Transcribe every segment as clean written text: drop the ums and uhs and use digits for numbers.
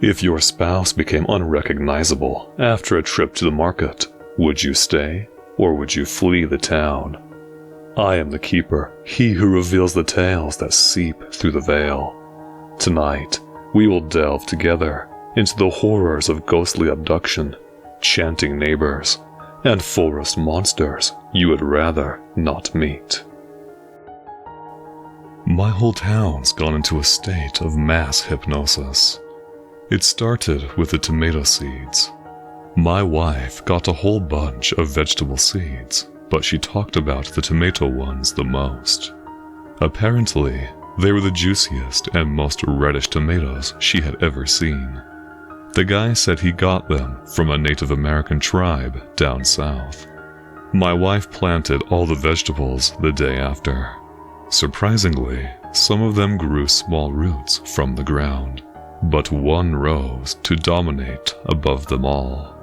If your spouse became unrecognizable after a trip to the market, would you stay, or would you flee the town? I am the keeper, he who reveals the tales that seep through the veil. Tonight, we will delve together into the horrors of ghostly abduction, chanting neighbors, and forest monsters you would rather not meet. My whole town's gone into a state of mass hypnosis. It started with the tomato seeds. My wife got a whole bunch of vegetable seeds, but she talked about the tomato ones the most. Apparently, they were the juiciest and most reddish tomatoes she had ever seen. The guy said he got them from a Native American tribe down south. My wife planted all the vegetables the day after. Surprisingly, some of them grew small roots from the ground, but one rose to dominate above them all.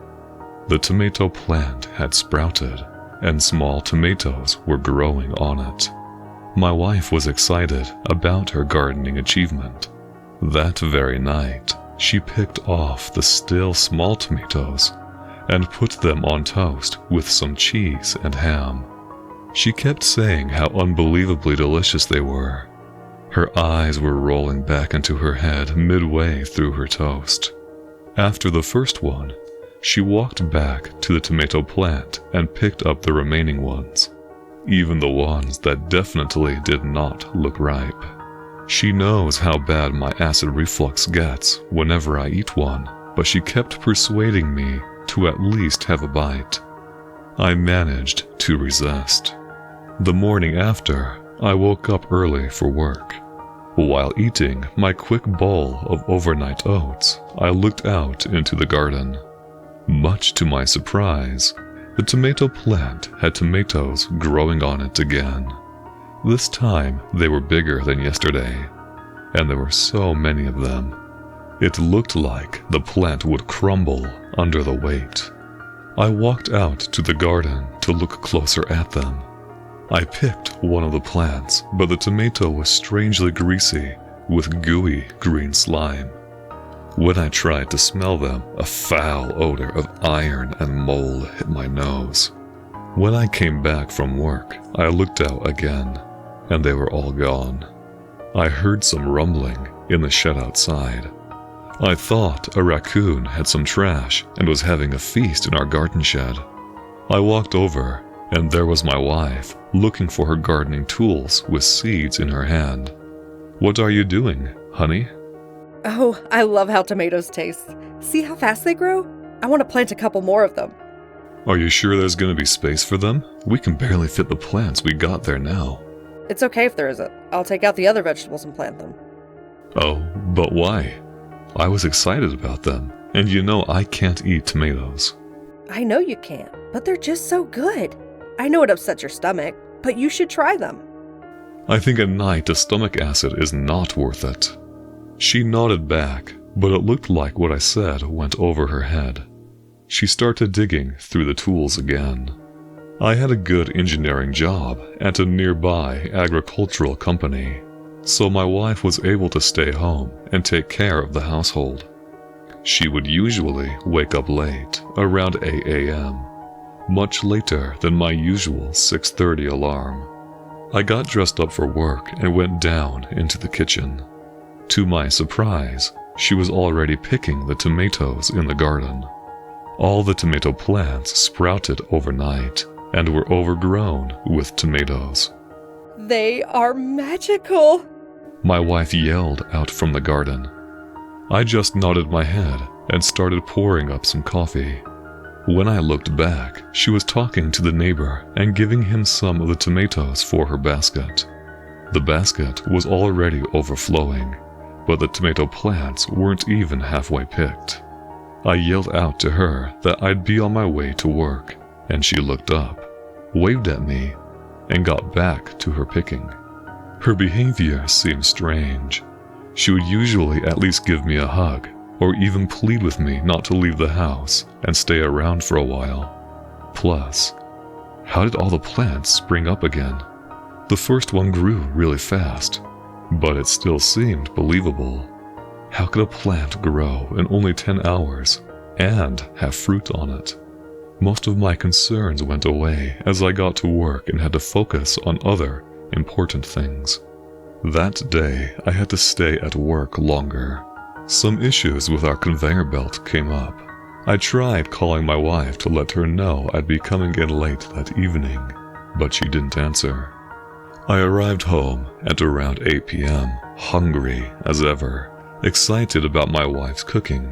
The tomato plant had sprouted, and small tomatoes were growing on it. My wife was excited about her gardening achievement. That very night, she picked off the still small tomatoes and put them on toast with some cheese and ham. She kept saying how unbelievably delicious they were. Her eyes were rolling back into her head midway through her toast. After the first one, she walked back to the tomato plant and picked up the remaining ones, even the ones that definitely did not look ripe. She knows how bad my acid reflux gets whenever I eat one, but she kept persuading me to at least have a bite. I managed to resist. The morning after, I woke up early for work. While eating my quick bowl of overnight oats, I looked out into the garden. Much to my surprise, the tomato plant had tomatoes growing on it again. This time they were bigger than yesterday, and there were so many of them. It looked like the plant would crumble under the weight. I walked out to the garden to look closer at them. I picked one of the plants, but the tomato was strangely greasy with gooey green slime. When I tried to smell them, a foul odor of iron and mold hit my nose. When I came back from work, I looked out again, and they were all gone. I heard some rumbling in the shed outside. I thought a raccoon had some trash and was having a feast in our garden shed. I walked over, and there was my wife, looking for her gardening tools with seeds in her hand. "What are you doing, honey?" Oh, I love how tomatoes taste. See how fast they grow? I want to plant a couple more of them. "Are you sure there's going to be space for them? We can barely fit the plants we got there now." It's okay if there isn't. I'll take out the other vegetables and plant them. "Oh, but why? I was excited about them, and you know I can't eat tomatoes." I know you can't, but they're just so good. I know it upsets your stomach, but you should try them. "I think a night of stomach acid is not worth it." She nodded back, but it looked like what I said went over her head. She started digging through the tools again. I had a good engineering job at a nearby agricultural company, so my wife was able to stay home and take care of the household. She would usually wake up late, around 8 a.m., much later than my usual 6:30 alarm. I got dressed up for work and went down into the kitchen. To my surprise, she was already picking the tomatoes in the garden. All the tomato plants sprouted overnight and were overgrown with tomatoes. They are magical! My wife yelled out from the garden. I just nodded my head and started pouring up some coffee. When I looked back, she was talking to the neighbor and giving him some of the tomatoes for her basket. The basket was already overflowing, but the tomato plants weren't even halfway picked. I yelled out to her that I'd be on my way to work, and she looked up, waved at me, and got back to her picking. Her behavior seemed strange. She would usually at least give me a hug, or even plead with me not to leave the house and stay around for a while. Plus, how did all the plants spring up again? The first one grew really fast, but it still seemed believable. How could a plant grow in only 10 hours and have fruit on it? Most of my concerns went away as I got to work and had to focus on other important things. That day, I had to stay at work longer. Some issues with our conveyor belt came up. I tried calling my wife to let her know I'd be coming in late that evening, but she didn't answer. I arrived home at around 8 p.m., hungry as ever, excited about my wife's cooking.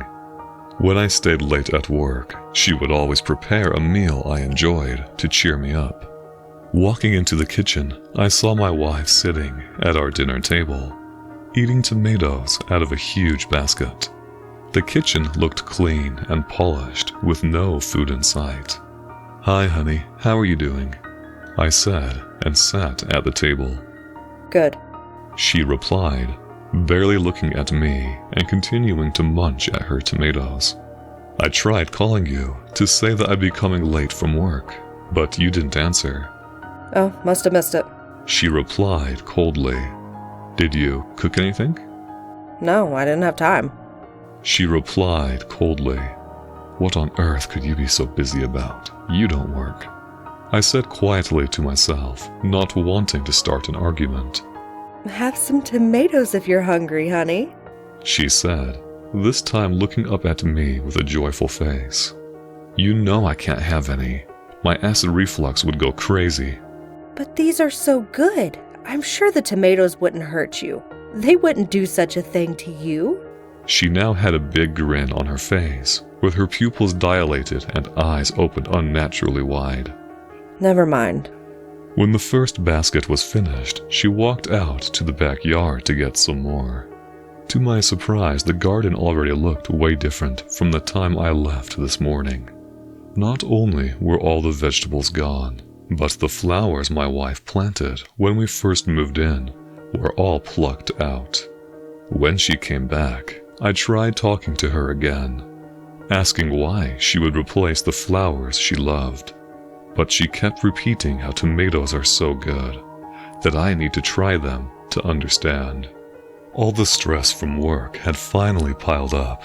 When I stayed late at work, she would always prepare a meal I enjoyed to cheer me up. Walking into the kitchen, I saw my wife sitting at our dinner table, eating tomatoes out of a huge basket. The kitchen looked clean and polished with no food in sight. "Hi, honey, how are you doing?" I said and sat at the table. Good. She replied, barely looking at me and continuing to munch at her tomatoes. "I tried calling you to say that I'd be coming late from work, but you didn't answer." Oh, must have missed it. She replied coldly. "Did you cook anything?" No, I didn't have time. She replied coldly. "What on earth could you be so busy about? You don't work." I said quietly to myself, not wanting to start an argument. Have some tomatoes if you're hungry, honey. She said, this time looking up at me with a joyful face. "You know I can't have any. My acid reflux would go crazy." But these are so good. I'm sure the tomatoes wouldn't hurt you. They wouldn't do such a thing to you. She now had a big grin on her face, with her pupils dilated and eyes opened unnaturally wide. Never mind. When the first basket was finished, she walked out to the backyard to get some more. To my surprise, the garden already looked way different from the time I left this morning. Not only were all the vegetables gone, but the flowers my wife planted when we first moved in were all plucked out. When she came back, I tried talking to her again, asking why she would replace the flowers she loved. But she kept repeating how tomatoes are so good, that I need to try them to understand. All the stress from work had finally piled up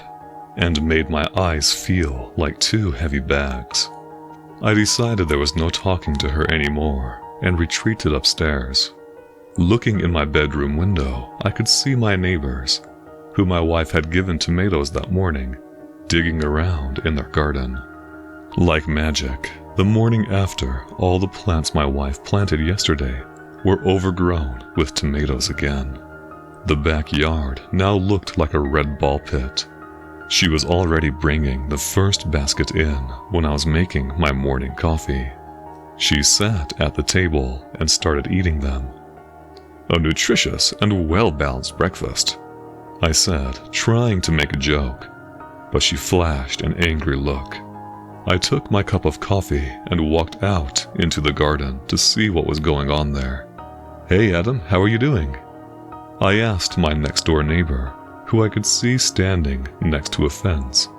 and made my eyes feel like two heavy bags. I decided there was no talking to her anymore and retreated upstairs. Looking in my bedroom window, I could see my neighbors, who my wife had given tomatoes that morning, digging around in their garden. Like magic, the morning after, all the plants my wife planted yesterday were overgrown with tomatoes again. The backyard now looked like a red ball pit. She was already bringing the first basket in when I was making my morning coffee. She sat at the table and started eating them. "A nutritious and well-balanced breakfast," I said, trying to make a joke, but she flashed an angry look. I took my cup of coffee and walked out into the garden to see what was going on there. "Hey Adam, how are you doing?" I asked my next-door neighbor, who I could see standing next to a fence,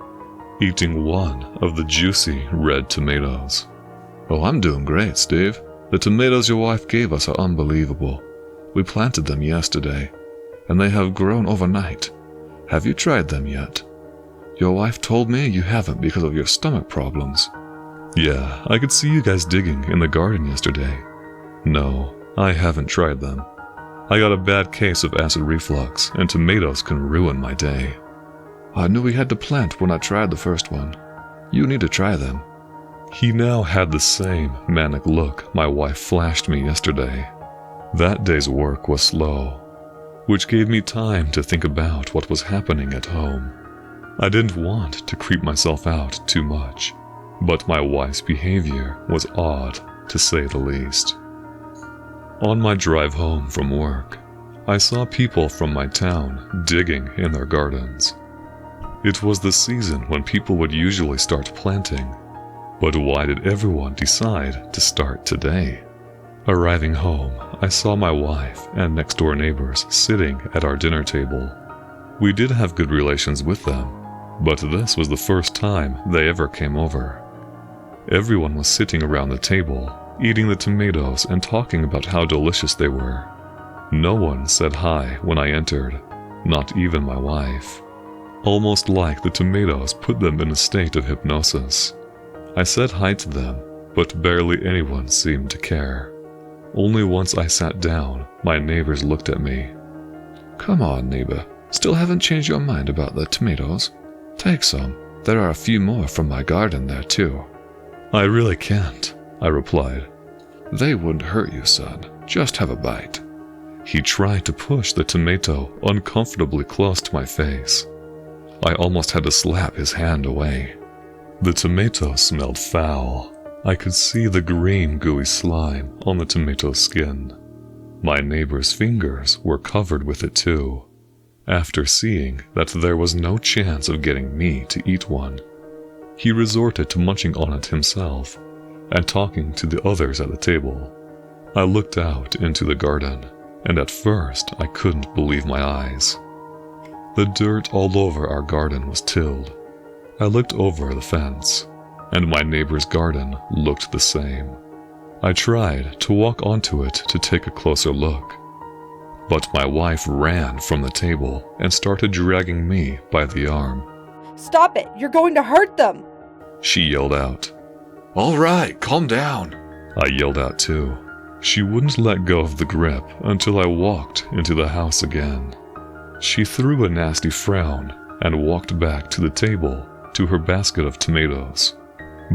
eating one of the juicy red tomatoes. "Oh, I'm doing great, Steve. The tomatoes your wife gave us are unbelievable. We planted them yesterday, and they have grown overnight. Have you tried them yet? Your wife told me you haven't because of your stomach problems." "Yeah, I could see you guys digging in the garden yesterday." "No, I haven't tried them. I got a bad case of acid reflux, and tomatoes can ruin my day." "I knew we had to plant when I tried the first one. You need to try them." He now had the same manic look my wife flashed me yesterday. That day's work was slow, which gave me time to think about what was happening at home. I didn't want to creep myself out too much, but my wife's behavior was odd, to say the least. On my drive home from work, I saw people from my town digging in their gardens. It was the season when people would usually start planting, but why did everyone decide to start today? Arriving home, I saw my wife and next-door neighbors sitting at our dinner table. We did have good relations with them, but this was the first time they ever came over. Everyone was sitting around the table, eating the tomatoes and talking about how delicious they were. No one said hi when I entered, not even my wife. almost like the tomatoes put them in a state of hypnosis. I said hi to them, but barely anyone seemed to care. Only once I sat down, my neighbors looked at me. "Come on, neighbor. Still haven't changed your mind about the tomatoes? Take some. There are a few more from my garden there, too." "I really can't," I replied. "They wouldn't hurt you, son. Just have a bite." He tried to push the tomato uncomfortably close to my face. I almost had to slap his hand away. The tomato smelled foul. I could see the green, gooey slime on the tomato's skin. My neighbor's fingers were covered with it too. After seeing that there was no chance of getting me to eat one, he resorted to munching on it himself and talking to the others at the table. I looked out into the garden, and at first I couldn't believe my eyes. The dirt all over our garden was tilled. I looked over the fence, and my neighbor's garden looked the same. I tried to walk onto it to take a closer look, but my wife ran from the table and started dragging me by the arm. "Stop it! You're going to hurt them!" She yelled out. "All right, calm down." I yelled out too. She wouldn't let go of the grip until I walked into the house again. She threw a nasty frown and walked back to the table to her basket of tomatoes.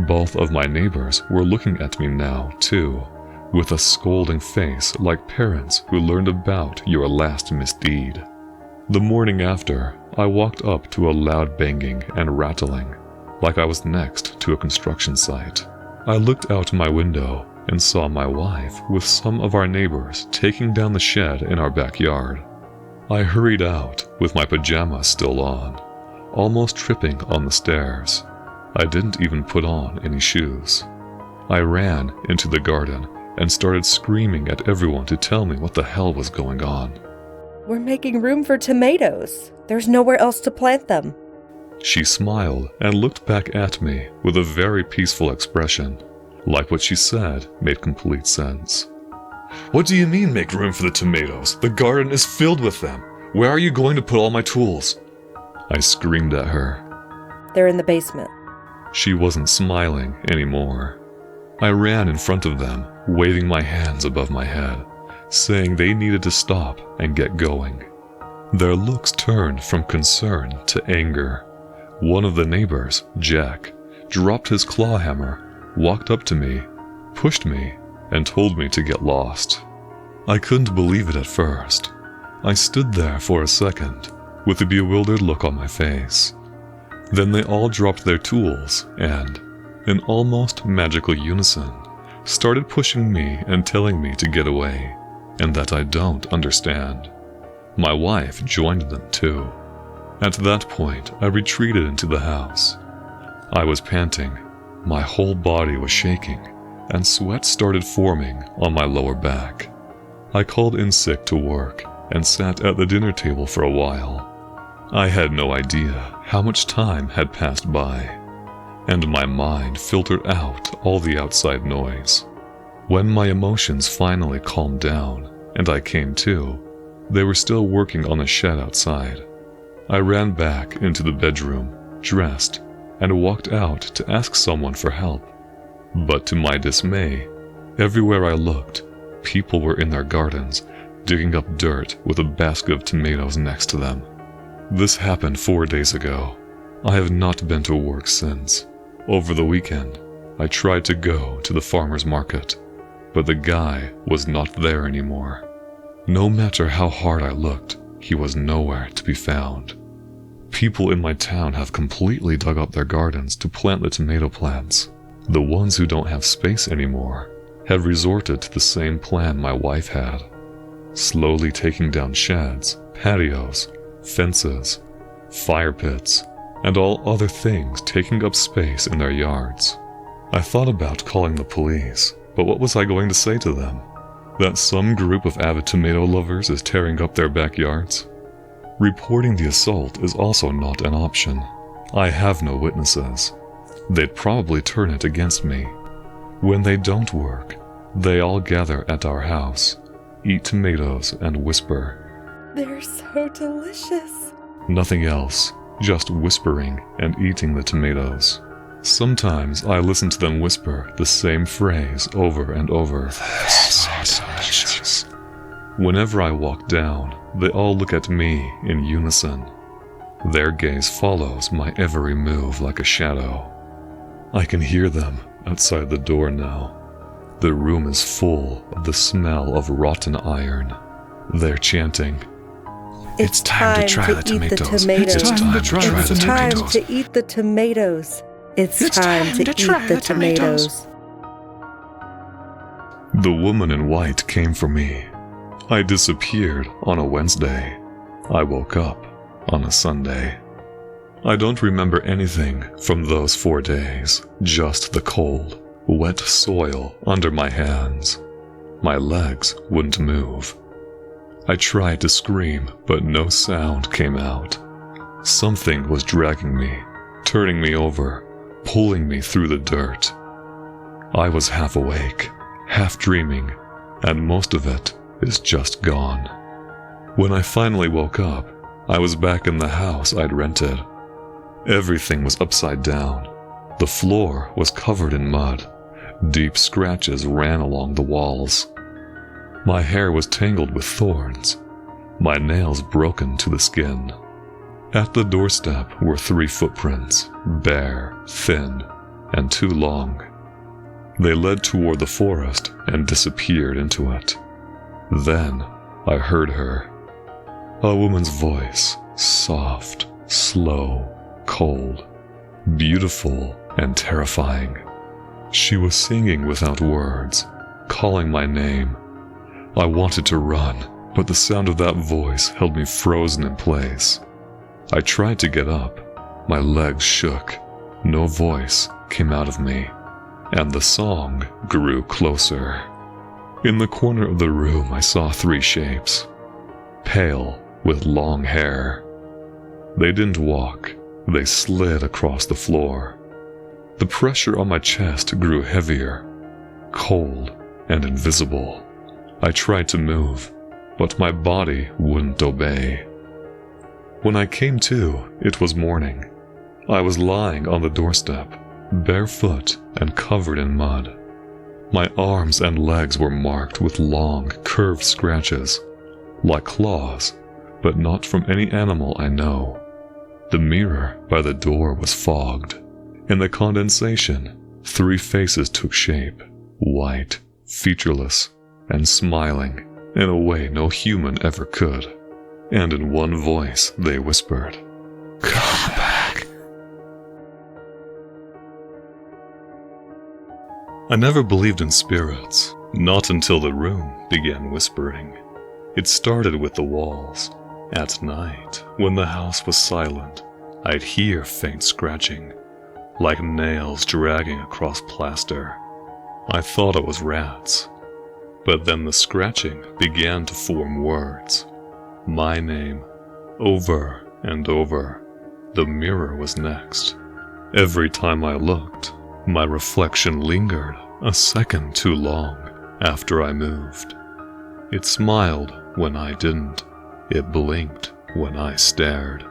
Both of my neighbors were looking at me now, too, with a scolding face like parents who learned about your last misdeed. The morning after, I walked up to a loud banging and rattling, like I was next to a construction site. I looked out my window and saw my wife with some of our neighbors taking down the shed in our backyard. I hurried out with my pajamas still on, almost tripping on the stairs. I didn't even put on any shoes. I ran into the garden and started screaming at everyone to tell me what the hell was going on. "We're making room for tomatoes. There's nowhere else to plant them." She smiled and looked back at me with a very peaceful expression, like what she said made complete sense. "What do you mean make room for the tomatoes? The garden is filled with them. Where are you going to put all my tools?" I screamed at her. "They're in the basement." She wasn't smiling anymore. I ran in front of them, waving my hands above my head, saying they needed to stop and get going. Their looks turned from concern to anger. One of the neighbors, Jack, dropped his claw hammer, walked up to me, pushed me, and told me to get lost. I couldn't believe it at first. I stood there for a second, with a bewildered look on my face. Then they all dropped their tools and, in almost magical unison, started pushing me and telling me to get away, and that I don't understand. My wife joined them too. At that point, I retreated into the house. I was panting, my whole body was shaking, and sweat started forming on my lower back. I called in sick to work and sat at the dinner table for a while. I had no idea how much time had passed by, and my mind filtered out all the outside noise. When my emotions finally calmed down and I came to, they were still working on the shed outside. I ran back into the bedroom, dressed, and walked out to ask someone for help. But to my dismay, everywhere I looked, people were in their gardens, digging up dirt with a basket of tomatoes next to them. This happened 4 days ago. I have not been to work since. Over the weekend, I tried to go to the farmer's market, but the guy was not there anymore. No matter how hard I looked, he was nowhere to be found. People in my town have completely dug up their gardens to plant the tomato plants. The ones who don't have space anymore have resorted to the same plan my wife had, slowly taking down sheds, patios, fences, fire pits, and all other things taking up space in their yards. I thought about calling the police, but what was I going to say to them? That some group of avid tomato lovers is tearing up their backyards? Reporting the assault is also not an option. I have no witnesses. They'd probably turn it against me. When they don't work, they all gather at our house, eat tomatoes, and whisper, "They're so delicious." nothing else. just whispering and eating the tomatoes. Sometimes I listen to them whisper the same phrase over and over. This is delicious. Whenever I walk down, they all look at me in unison. Their gaze follows my every move like a shadow. I can hear them outside the door now. The room is full of the smell of rotten iron. They're chanting, It's time to try the tomatoes. It's time to try the It's time tomatoes. to eat the tomatoes. It's time to eat the tomatoes. The woman in white came for me. I disappeared on a Wednesday. I woke up on a Sunday. I don't remember anything from those 4 days, just the cold, wet soil under my hands. My legs wouldn't move. I tried to scream, but no sound came out. Something was dragging me, turning me over, pulling me through the dirt. I was half awake, half dreaming, and most of it is just gone. When I finally woke up, I was back in the house I'd rented. Everything was upside down. The floor was covered in mud. Deep scratches ran along the walls. My hair was tangled with thorns, my nails broken to the skin. At the doorstep were 3 footprints, bare, thin, and too long. They led toward the forest and disappeared into it. Then I heard her. A woman's voice, soft, slow, cold, beautiful, and terrifying. She was singing without words, calling my name. I wanted to run, but the sound of that voice held me frozen in place. I tried to get up. My legs shook. No voice came out of me, and the song grew closer. In the corner of the room, I saw 3 shapes, pale, with long hair. They didn't walk. They slid across the floor. The pressure on my chest grew heavier, cold and invisible. I tried to move, but my body wouldn't obey. When I came to, it was morning. I was lying on the doorstep, barefoot and covered in mud. My arms and legs were marked with long, curved scratches, like claws, but not from any animal I know. The mirror by the door was fogged. In the condensation, 3 faces took shape, white, featureless, and smiling in a way no human ever could. And in one voice they whispered, "Come back." I never believed in spirits, not until the room began whispering. It started with the walls. At night, when the house was silent, I'd hear faint scratching, like nails dragging across plaster. I thought it was rats. But then the scratching began to form words. My name, over and over. The mirror was next. Every time I looked, my reflection lingered a second too long after I moved. It smiled when I didn't. It blinked when I stared.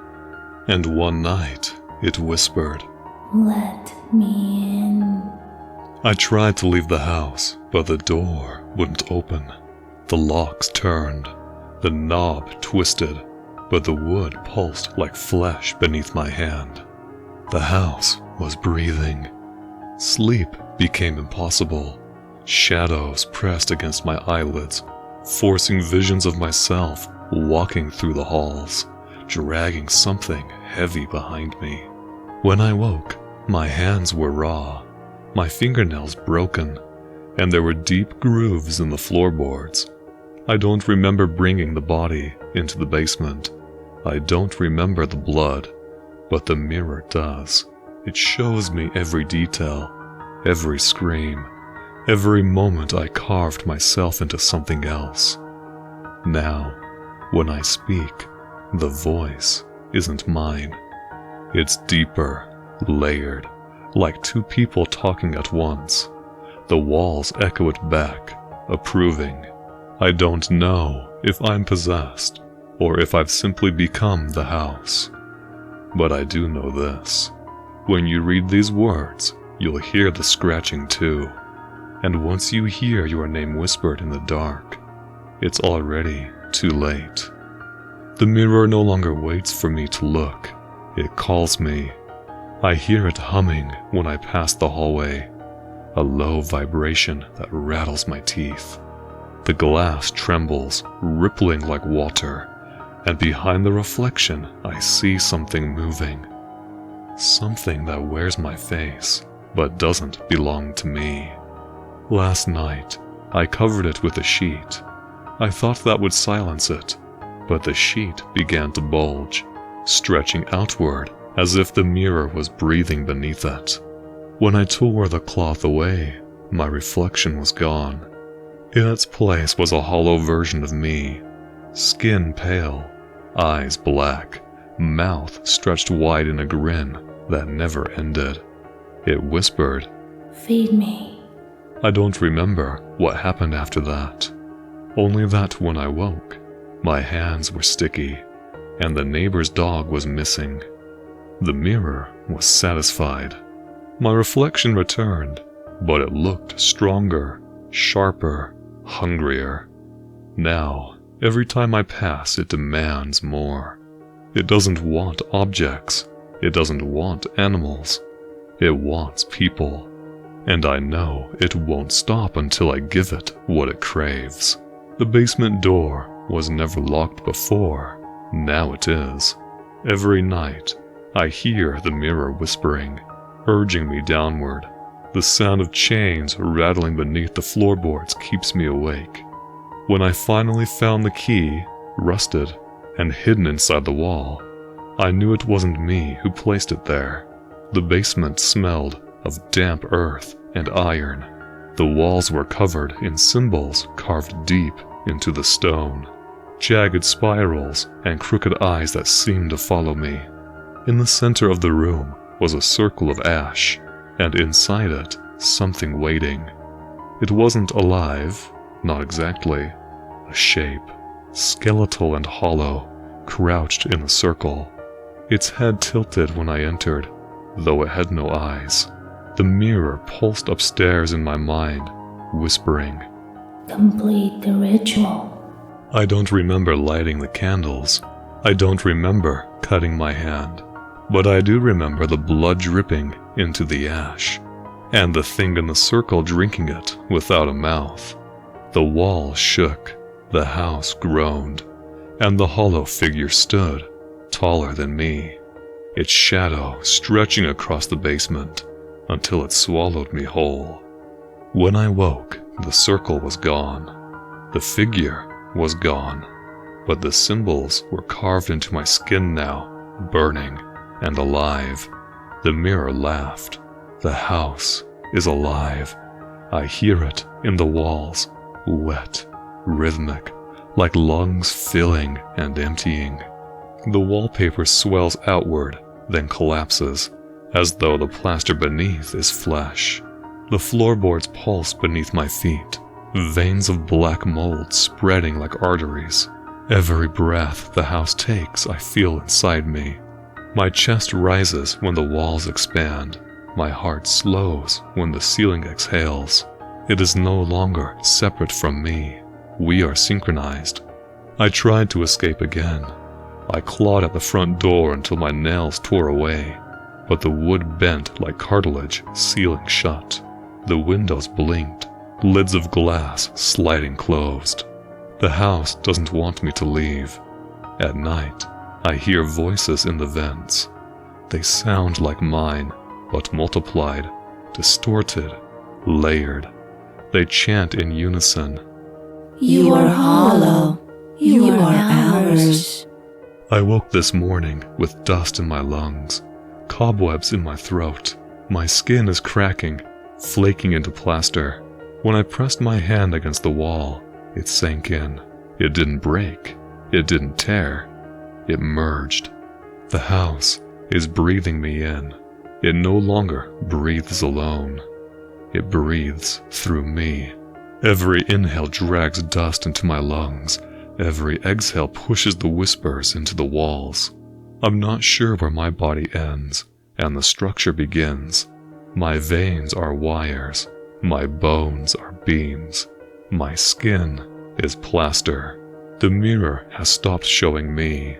And one night, it whispered, "Let me in." I tried to leave the house, but the door wouldn't open. The locks turned. The knob twisted, but the wood pulsed like flesh beneath my hand. The house was breathing. Sleep became impossible. Shadows pressed against my eyelids, forcing visions of myself walking through the halls, dragging something heavy behind me. When I woke, my hands were raw, my fingernails broken, and there were deep grooves in the floorboards. I don't remember bringing the body into the basement. I don't remember the blood, but the mirror does. It shows me every detail, every scream, every moment I carved myself into something else. Now, when I speak, the voice isn't mine. It's deeper, layered, like 2 people talking at once. The walls echo it back, approving. I don't know if I'm possessed, or if I've simply become the house. but I do know this. When you read these words, you'll hear the scratching too. And once you hear your name whispered in the dark, it's already too late. The mirror no longer waits for me to look. It calls me. I hear it humming when I pass the hallway, a low vibration that rattles my teeth. The glass trembles, rippling like water, and behind the reflection I see something moving. Something that wears my face, but doesn't belong to me. Last night, I covered it with a sheet. I thought that would silence it, but the sheet began to bulge, stretching outward as if the mirror was breathing beneath it. When I tore the cloth away, my reflection was gone. In its place was a hollow version of me, skin pale, eyes black, mouth stretched wide in a grin that never ended. It whispered, Feed me. I don't remember what happened after that, only that when I woke, my hands were sticky, and the neighbor's dog was missing. The mirror was satisfied. My reflection returned, but it looked stronger, sharper, hungrier. Now, every time I pass, it demands more. It doesn't want objects. It doesn't want animals. It wants people. And I know it won't stop until I give it what it craves. The basement door was never locked before. Now it is. Every night, I hear the mirror whispering, urging me downward. The sound of chains rattling beneath the floorboards keeps me awake. When I finally found the key, rusted, and hidden inside the wall, I knew it wasn't me who placed it there. The basement smelled of damp earth and iron. The walls were covered in symbols carved deep into the stone, jagged spirals and crooked eyes that seemed to follow me. In the center of the room was a circle of ash, and inside it, something waiting. It wasn't alive, not exactly. A shape, skeletal and hollow, crouched in the circle. Its head tilted when I entered, though it had no eyes. The mirror pulsed upstairs in my mind, whispering, Complete the ritual. I don't remember lighting the candles. I don't remember cutting my hand. But I do remember the blood dripping into the ash, and the thing in the circle drinking it without a mouth. The wall shook, the house groaned, and the hollow figure stood, taller than me, its shadow stretching across the basement until it swallowed me whole. When I woke, the circle was gone. The figure was gone, but the symbols were carved into my skin now, burning and alive. The mirror laughed. The house is alive. I hear it in the walls, wet, rhythmic, like lungs filling and emptying. The wallpaper swells outward, then collapses, as though the plaster beneath is flesh. The floorboards pulse beneath my feet, veins of black mold spreading like arteries. Every breath the house takes, I feel inside me. My chest rises when the walls expand. My heart slows when the ceiling exhales. It is no longer separate from me. We are synchronized. I tried to escape again. I clawed at the front door until my nails tore away, but the wood bent like cartilage, sealing shut. The windows blinked, lids of glass sliding closed. The house doesn't want me to leave. At night, I hear voices in the vents. They sound like mine, but multiplied, distorted, layered. They chant in unison. You are hollow. You are ours. I woke this morning with dust in my lungs, cobwebs in my throat. My skin is cracking, flaking into plaster. When I pressed my hand against the wall, it sank in. It didn't break. It didn't tear. It merged. The house is breathing me in. It no longer breathes alone. It breathes through me. Every inhale drags dust into my lungs. Every exhale pushes the whispers into the walls. I'm not sure where my body ends and the structure begins. My veins are wires, my bones are beams, my skin is plaster. The mirror has stopped showing me.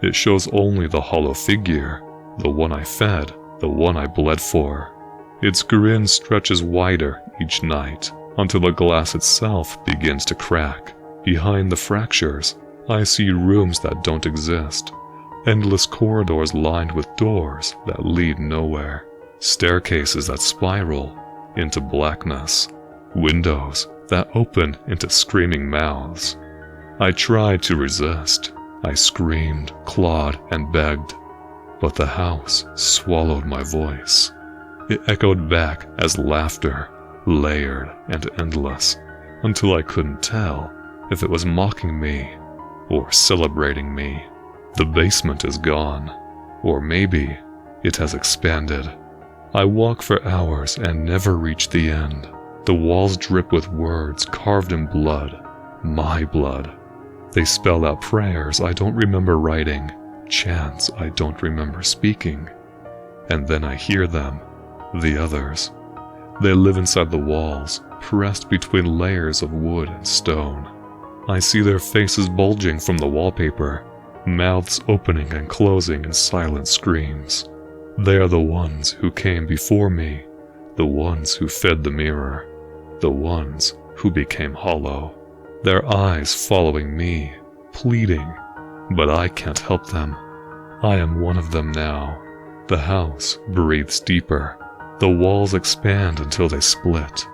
It shows only the hollow figure, the one I fed, the one I bled for. Its grin stretches wider each night until the glass itself begins to crack. Behind the fractures, I see rooms that don't exist. Endless corridors lined with doors that lead nowhere. Staircases that spiral into blackness. Windows that open into screaming mouths. I tried to resist. I screamed, clawed, and begged. But the house swallowed my voice. It echoed back as laughter, layered and endless, until I couldn't tell if it was mocking me or celebrating me. The basement is gone, or maybe it has expanded. I walk for hours and never reach the end. The walls drip with words carved in blood, my blood. They spell out prayers I don't remember writing, chants I don't remember speaking. And then I hear them, the others. They live inside the walls, pressed between layers of wood and stone. I see their faces bulging from the wallpaper, mouths opening and closing in silent screams. They are the ones who came before me, the ones who fed the mirror, the ones who became hollow. Their eyes following me, pleading, but I can't help them. I am one of them now. The house breathes deeper. The walls expand until they split,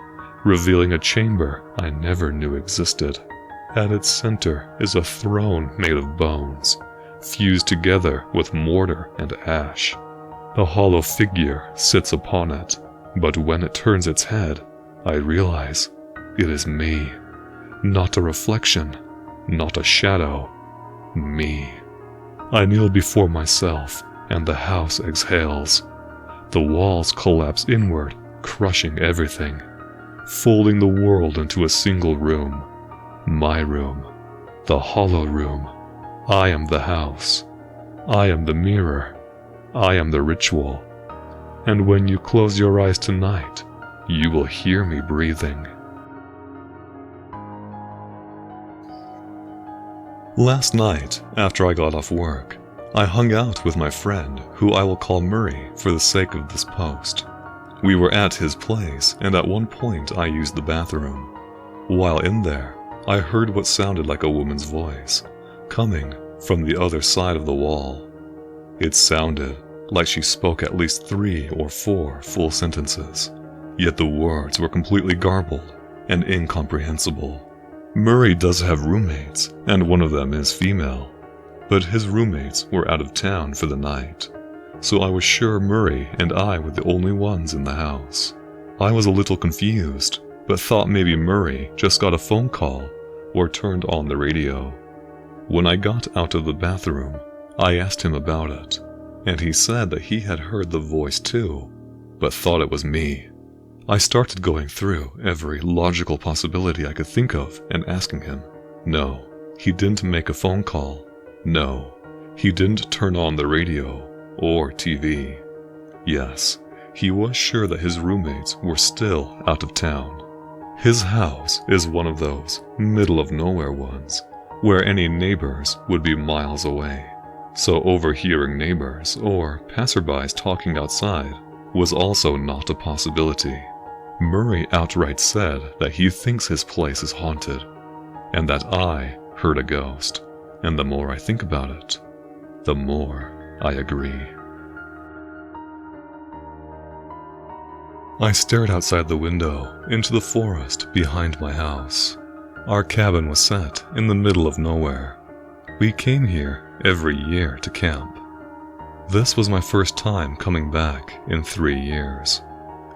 revealing a chamber I never knew existed. At its center is a throne made of bones, fused together with mortar and ash. A hollow figure sits upon it, but when it turns its head, I realize it is me. Not a reflection, not a shadow, me. I kneel before myself, and the house exhales. The walls collapse inward, crushing everything, folding the world into a single room. My room, the hollow room. I am the house. I am the mirror. I am the ritual. And when you close your eyes tonight, you will hear me breathing. Last night, after I got off work, I hung out with my friend, who I will call Murray for the sake of this post. We were at his place, and at one point I used the bathroom. While in there, I heard what sounded like a woman's voice, coming from the other side of the wall. It sounded like she spoke at least 3 or 4 full sentences, yet the words were completely garbled and incomprehensible. Murray does have roommates, and one of them is female, but his roommates were out of town for the night, so I was sure Murray and I were the only ones in the house. I was a little confused, but thought maybe Murray just got a phone call or turned on the radio. When I got out of the bathroom, I asked him about it, and he said that he had heard the voice too, but thought it was me. I started going through every logical possibility I could think of and asking him. No, he didn't make a phone call. No, he didn't turn on the radio or TV. Yes, he was sure that his roommates were still out of town. His house is one of those middle-of-nowhere ones, where any neighbors would be miles away, so overhearing neighbors or passerbys talking outside was also not a possibility. Murray outright said that he thinks his place is haunted, and that I heard a ghost, and the more I think about it, the more I agree. I stared outside the window into the forest behind my house. Our cabin was set in the middle of nowhere. We came here every year to camp. This was my first time coming back in 3 years.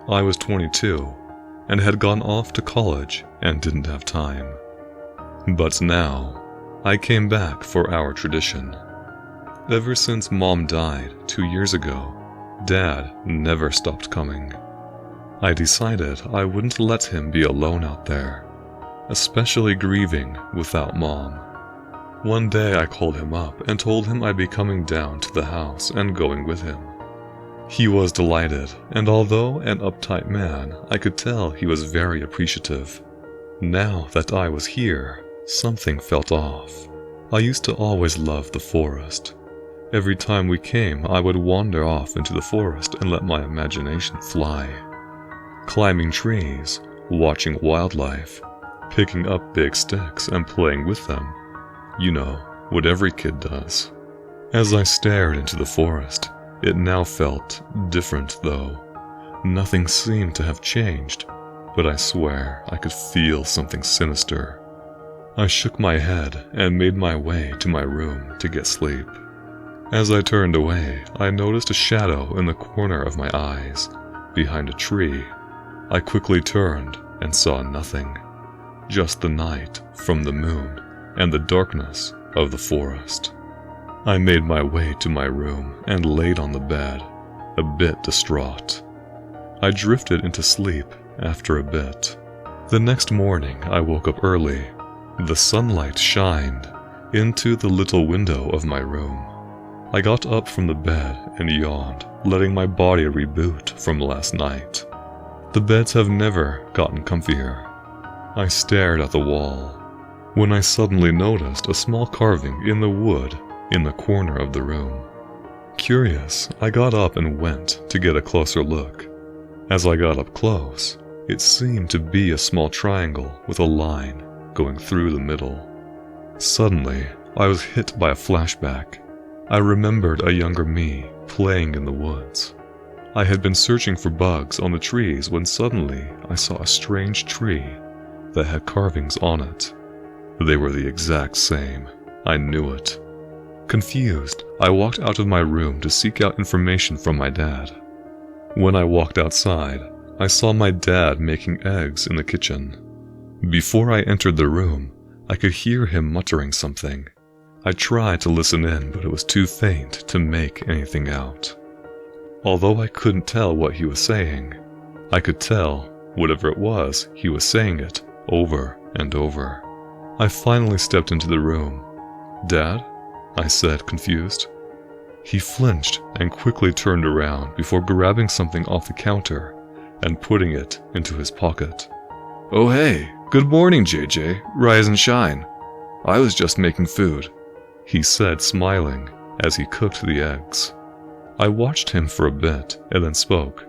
I was 22 and had gone off to college and didn't have time. But now, I came back for our tradition. Ever since Mom died 2 years ago, Dad never stopped coming. I decided I wouldn't let him be alone out there, especially grieving without Mom. One day I called him up and told him I'd be coming down to the house and going with him. He was delighted, and although an uptight man, I could tell he was very appreciative. Now that I was here, something felt off. I used to always love the forest. Every time we came, I would wander off into the forest and let my imagination fly. Climbing trees, watching wildlife, picking up big sticks and playing with them. You know, what every kid does. As I stared into the forest, it now felt different though. Nothing seemed to have changed, but I swear I could feel something sinister. I shook my head and made my way to my room to get sleep. As I turned away, I noticed a shadow in the corner of my eyes, behind a tree. I quickly turned and saw nothing, just the night from the moon and the darkness of the forest. I made my way to my room and laid on the bed, a bit distraught. I drifted into sleep after a bit. The next morning I woke up early. The sunlight shined into the little window of my room. I got up from the bed and yawned, letting my body reboot from last night. The beds have never gotten comfier. I stared at the wall, when I suddenly noticed a small carving in the wood in the corner of the room. Curious, I got up and went to get a closer look. As I got up close, it seemed to be a small triangle with a line going through the middle. Suddenly, I was hit by a flashback. I remembered a younger me playing in the woods. I had been searching for bugs on the trees when suddenly I saw a strange tree that had carvings on it. They were the exact same. I knew it. Confused, I walked out of my room to seek out information from my dad. When I walked outside, I saw my dad making eggs in the kitchen. Before I entered the room, I could hear him muttering something. I tried to listen in, but it was too faint to make anything out. Although I couldn't tell what he was saying, I could tell, whatever it was, he was saying it over and over. I finally stepped into the room. "Dad?" I said, confused. He flinched and quickly turned around before grabbing something off the counter and putting it into his pocket. "Oh hey, good morning, JJ. Rise and shine. I was just making food," he said, smiling as he cooked the eggs. I watched him for a bit and then spoke.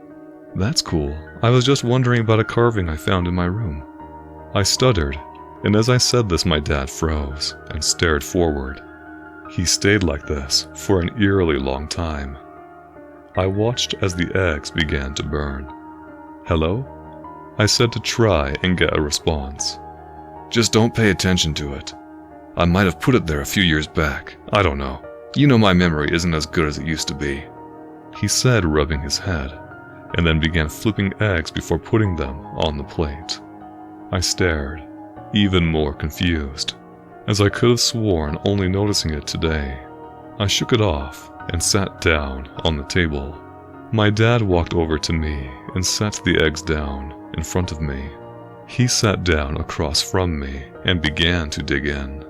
"That's cool. I was just wondering about a carving I found in my room." I stuttered, and as I said this, my dad froze and stared forward. He stayed like this for an eerily long time. I watched as the eggs began to burn. "Hello?" I said to try and get a response. "Just don't pay attention to it. I might have put it there a few years back. I don't know. You know my memory isn't as good as it used to be," he said, rubbing his head, and then began flipping eggs before putting them on the plate. I stared, even more confused, as I could have sworn only noticing it today. I shook it off and sat down on the table. My dad walked over to me and set the eggs down in front of me. He sat down across from me and began to dig in.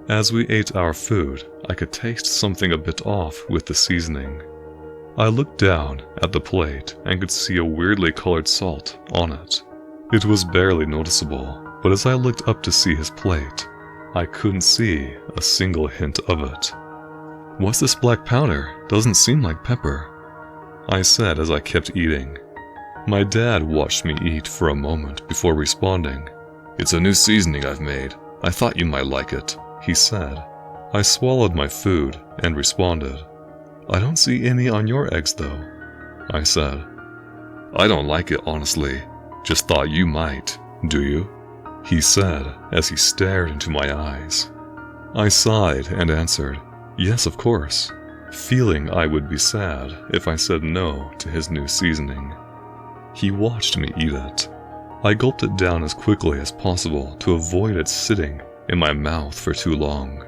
As we ate our food, I could taste something a bit off with the seasoning. I looked down at the plate and could see a weirdly colored salt on it. It was barely noticeable, but as I looked up to see his plate, I couldn't see a single hint of it. "What's this black powder? Doesn't seem like pepper," I said as I kept eating. My dad watched me eat for a moment before responding. "It's a new seasoning I've made. I thought you might like it," he said. I swallowed my food and responded. "I don't see any on your eggs though," I said. "I don't like it, honestly. Just thought you might. Do you?" he said as he stared into my eyes. I sighed and answered, "Yes, of course," feeling I would be sad if I said no to his new seasoning. He watched me eat it. I gulped it down as quickly as possible to avoid it sitting in my mouth for too long.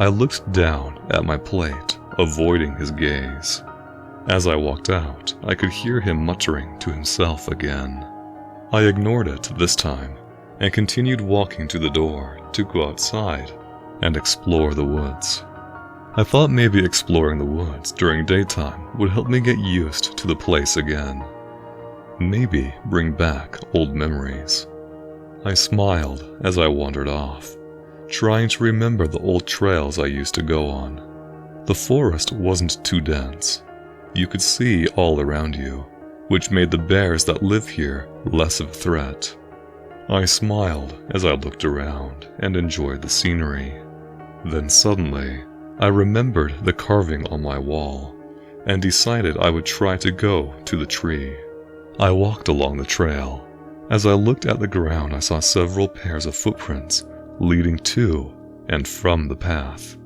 I looked down at my plate, avoiding his gaze. As I walked out, I could hear him muttering to himself again. I ignored it this time and continued walking to the door to go outside and explore the woods. I thought maybe exploring the woods during daytime would help me get used to the place again. Maybe bring back old memories. I smiled as I wandered off, trying to remember the old trails I used to go on. The forest wasn't too dense. You could see all around you, which made the bears that live here less of a threat. I smiled as I looked around and enjoyed the scenery. Then suddenly, I remembered the carving on my wall and decided I would try to go to the tree. I walked along the trail. As I looked at the ground, I saw several pairs of footprints leading to and from the path.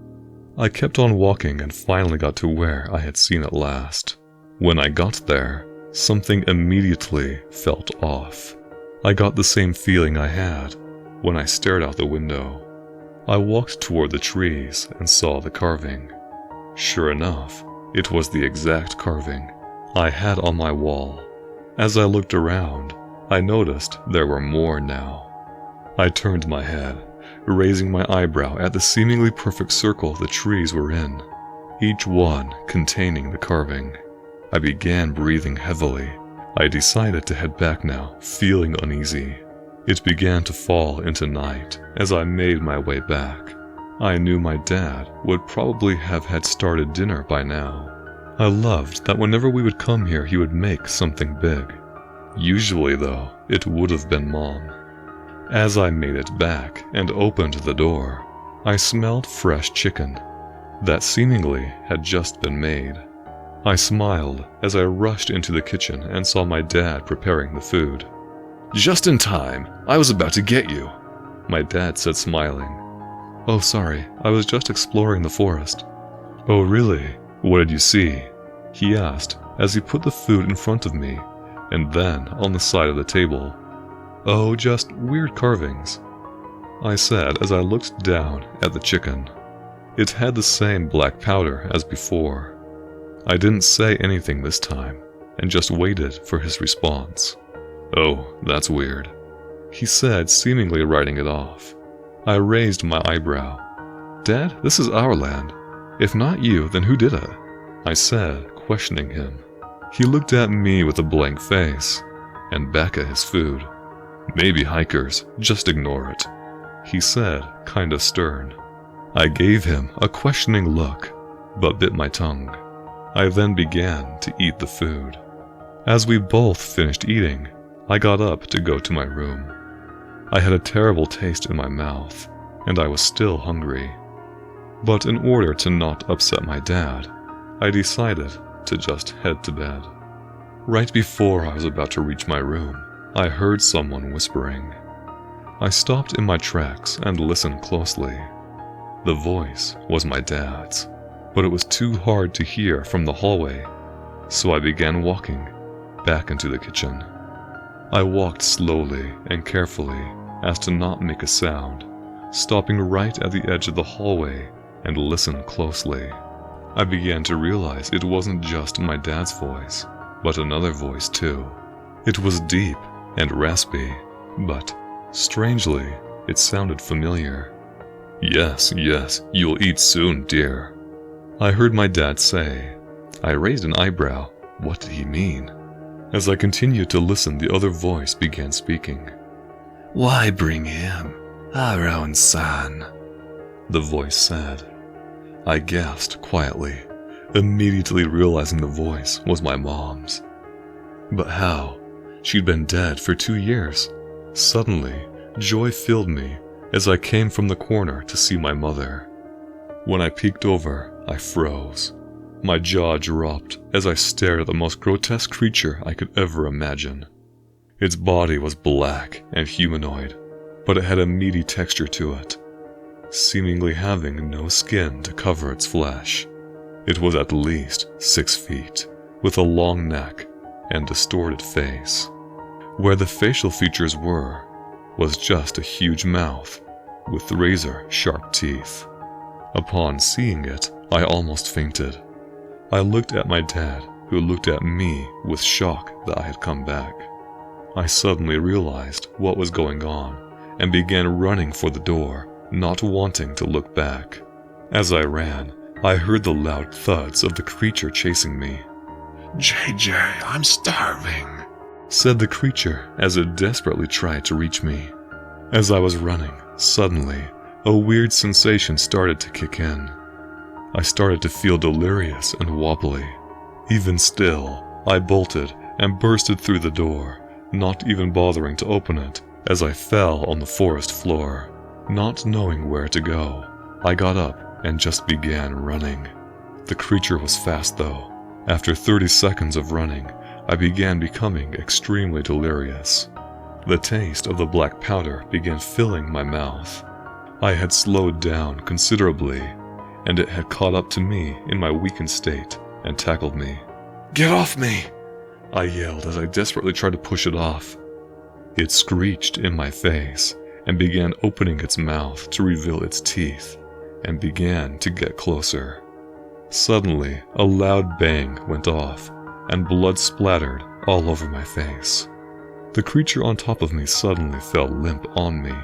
I kept on walking and finally got to where I had seen it last. When I got there, something immediately felt off. I got the same feeling I had when I stared out the window. I walked toward the trees and saw the carving. Sure enough, it was the exact carving I had on my wall. As I looked around, I noticed there were more now. I turned my head, raising my eyebrow at the seemingly perfect circle the trees were in, each one containing the carving. I began breathing heavily. I decided to head back now, feeling uneasy. It began to fall into night as I made my way back. I knew my dad would probably have had started dinner by now. I loved that whenever we would come here he would make something big. Usually though, it would have been Mom. As I made it back and opened the door, I smelled fresh chicken that seemingly had just been made. I smiled as I rushed into the kitchen and saw my dad preparing the food. Just in time. I was about to get you. My dad said, smiling. Oh, sorry, I was just exploring the forest. Oh, really? What did you see? He asked as he put the food in front of me and then on the side of the table. Oh, just weird carvings, I said as I looked down at the chicken. It had the same black powder as before. I didn't say anything this time and just waited for his response. Oh, that's weird, he said, seemingly writing it off. I raised my eyebrow. Dad, this is our land. If not you, then who did it? I said, questioning him. He looked at me with a blank face and back at his food. Maybe hikers, just ignore it, he said, kinda stern. I gave him a questioning look, but bit my tongue. I then began to eat the food. As we both finished eating, I got up to go to my room. I had a terrible taste in my mouth, and I was still hungry. But in order to not upset my dad, I decided to just head to bed. Right before I was about to reach my room, I heard someone whispering. I stopped in my tracks and listened closely. The voice was my dad's, but it was too hard to hear from the hallway, so I began walking back into the kitchen. I walked slowly and carefully as to not make a sound, stopping right at the edge of the hallway and listened closely. I began to realize it wasn't just my dad's voice, but another voice too. It was deep and raspy, but strangely, it sounded familiar. Yes, you'll eat soon, dear, I heard my dad say. I raised an eyebrow. What did he mean? As I continued to listen, the other voice began speaking. Why bring him? Our own son, the voice said. I gasped quietly, immediately realizing the voice was my mom's. But how? She'd been dead for 2 years. Suddenly, joy filled me as I came from the corner to see my mother. When I peeked over, I froze. My jaw dropped as I stared at the most grotesque creature I could ever imagine. Its body was black and humanoid, but it had a meaty texture to it, seemingly having no skin to cover its flesh. It was at least 6 feet, with a long neck and distorted face. Where the facial features were was just a huge mouth with razor-sharp teeth. Upon seeing it, I almost fainted. I looked at my dad, who looked at me with shock that I had come back. I suddenly realized what was going on and began running for the door not wanting to look back. As I ran, I heard the loud thuds of the creature chasing me. JJ, I'm starving, said the creature as it desperately tried to reach me. As I was running, suddenly, a weird sensation started to kick in. I started to feel delirious and wobbly. Even still, I bolted and bursted through the door, not even bothering to open it, as I fell on the forest floor. Not knowing where to go, I got up and just began running. The creature was fast though. After 30 seconds of running, I began becoming extremely delirious. The taste of the black powder began filling my mouth. I had slowed down considerably, and it had caught up to me in my weakened state and tackled me. "Get off me!" I yelled as I desperately tried to push it off. It screeched in my face and began opening its mouth to reveal its teeth and began to get closer. Suddenly, a loud bang went off and blood splattered all over my face. The creature on top of me suddenly fell limp on me,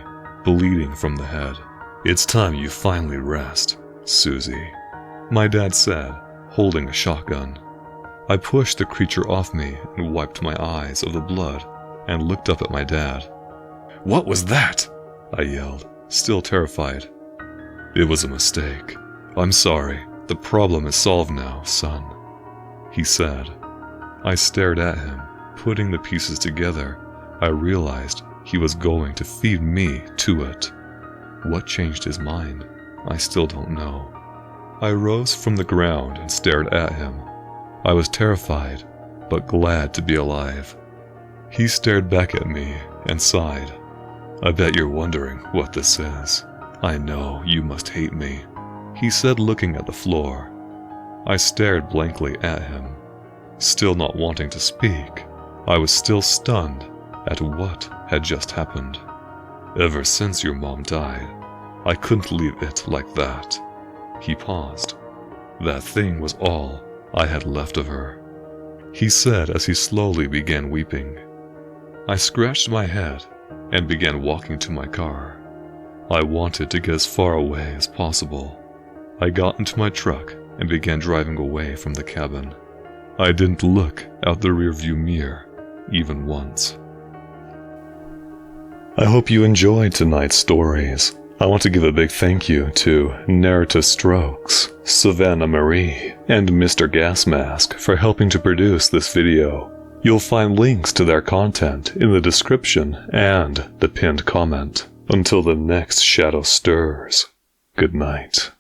bleeding from the head. "It's time you finally rest, Susie," my dad said, holding a shotgun. I pushed the creature off me and wiped my eyes of the blood and looked up at my dad. "What was that?" I yelled, still terrified. "It was a mistake. I'm sorry. The problem is solved now, son," he said. I stared at him. Putting the pieces together, I realized he was going to feed me to it. What changed his mind? I still don't know. I rose from the ground and stared at him. I was terrified, but glad to be alive. He stared back at me and sighed. "I bet you're wondering what this is. I know you must hate me," he said, looking at the floor. I stared blankly at him. Still not wanting to speak, I was still stunned at what had just happened. "Ever since your mom died, I couldn't leave it like that." He paused. "That thing was all I had left of her," he said as he slowly began weeping. I scratched my head and began walking to my car. I wanted to get as far away as possible. I got into my truck and began driving away from the cabin. I didn't look out the rearview mirror even once. I hope you enjoyed tonight's stories. I want to give a big thank you to Narrative Strokes, Savannah Marie, and Mr. Gas Mask for helping to produce this video. You'll find links to their content in the description and the pinned comment. Until the next shadow stirs, good night.